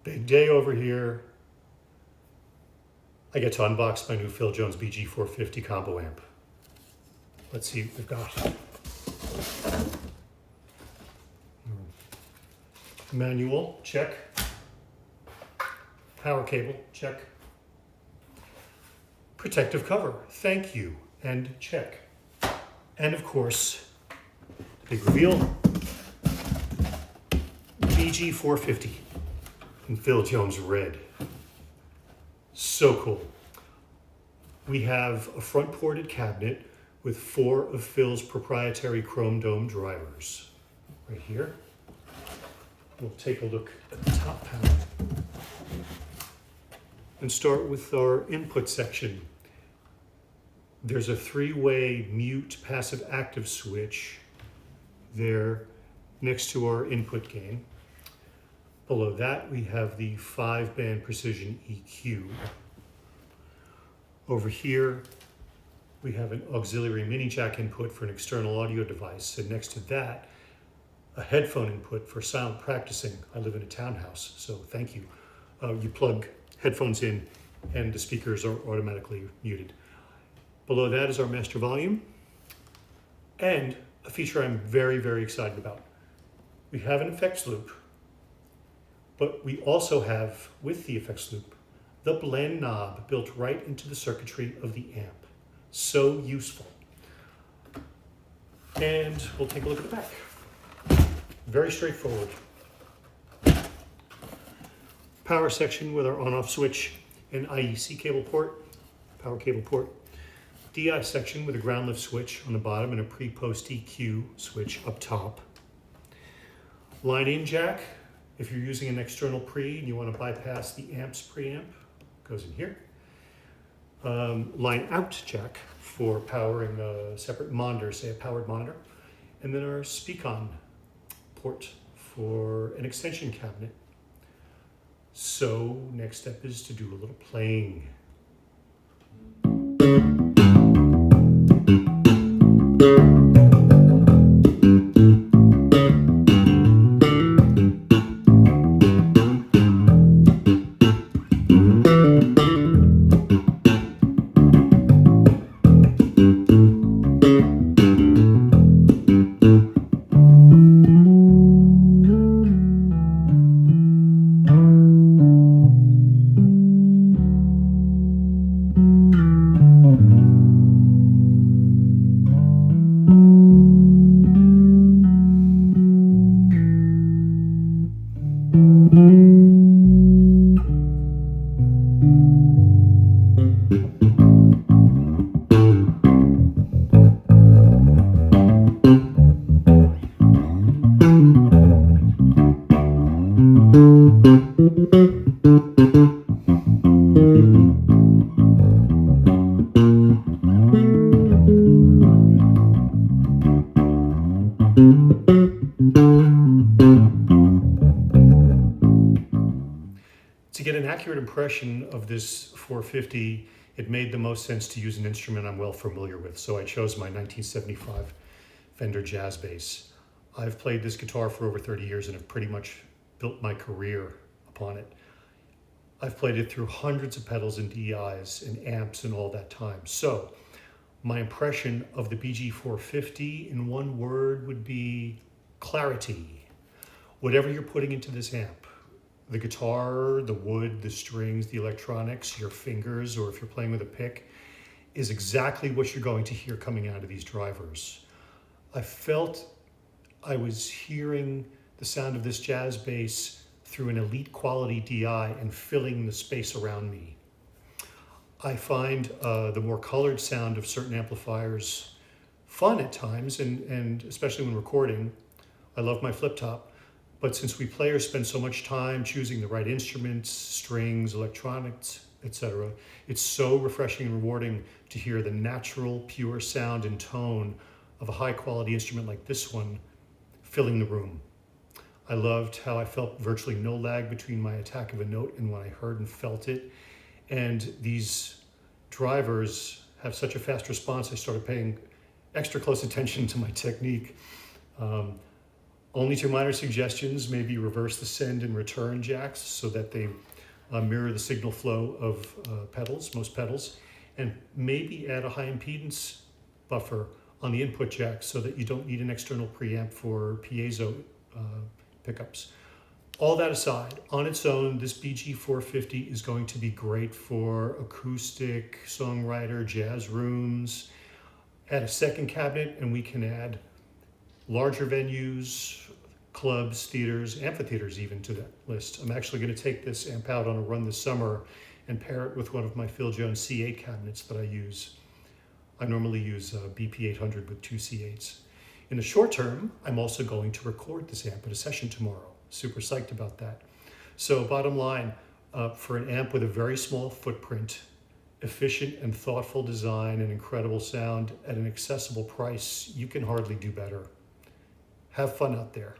Big day over here. I get to unbox my new Phil Jones BG-450 combo amp. Let's see what we've got. Manual, check. Power cable, check. Protective cover, thank you, and check. And of course, the big reveal, BG-450 in Phil Jones red. So cool. We have a front ported cabinet with 4 of Phil's proprietary chrome dome drivers. Right here. We'll take a look at the top panel and start with our input section. There's a 3-way mute passive active switch there next to our input gain. Below that, we have the 5-band precision EQ. Over here, we have an auxiliary mini jack input for an external audio device. And next to that, a headphone input for silent practicing. I live in a townhouse, so thank you. You plug headphones in and the speakers are automatically muted. Below that is our master volume and a feature I'm very, very excited about. We have an effects loop, but we also have, with the effects loop, the blend knob built right into the circuitry of the amp. So useful. And we'll take a look at the back. Very straightforward. Power section with our on-off switch and IEC cable port, power cable port. DI section with a ground lift switch on the bottom and a pre-post EQ switch up top. Line in jack, if you're using an external pre and you want to bypass the amp's preamp, goes in here. Line out jack for powering a separate monitor, say a powered monitor. And then our speak-on port for an extension cabinet. So next step is to do a little playing. To get an accurate impression of this 450, it made the most sense to use an instrument I'm well familiar with, so I chose my 1975 Fender Jazz Bass. I've played this guitar for over 30 years and have pretty much built my career upon it. I've played it through hundreds of pedals and DIs and amps and all that time. So my impression of the BG-450 in one word would be clarity. Whatever you're putting into this amp, the guitar, the wood, the strings, the electronics, your fingers, or if you're playing with a pick, is exactly what you're going to hear coming out of these drivers. I felt I was hearing the sound of this jazz bass through an elite quality DI and filling the space around me. I find the more colored sound of certain amplifiers fun at times, and especially when recording. I love my flip top. But since we players spend so much time choosing the right instruments, strings, electronics, etc., it's so refreshing and rewarding to hear the natural, pure sound and tone of a high-quality instrument like this one filling the room. I loved how I felt virtually no lag between my attack of a note and when I heard and felt it. And these drivers have such a fast response, I started paying extra close attention to my technique. Only two minor suggestions: maybe reverse the send and return jacks so that they mirror the signal flow of most pedals, and maybe add a high impedance buffer on the input jack so that you don't need an external preamp for piezo pickups. All that aside, on its own, this BG-450 is going to be great for acoustic, songwriter, jazz rooms. Add a second cabinet and we can add larger venues, clubs, theaters, amphitheaters even to that list. I'm actually going to take this amp out on a run this summer and pair it with one of my Phil Jones C8 cabinets that I use. I normally use BP800 with two C8s. In the short term, I'm also going to record this amp at a session tomorrow. Super psyched about that. So bottom line, for an amp with a very small footprint, efficient and thoughtful design, and incredible sound at an accessible price, you can hardly do better. Have fun out there.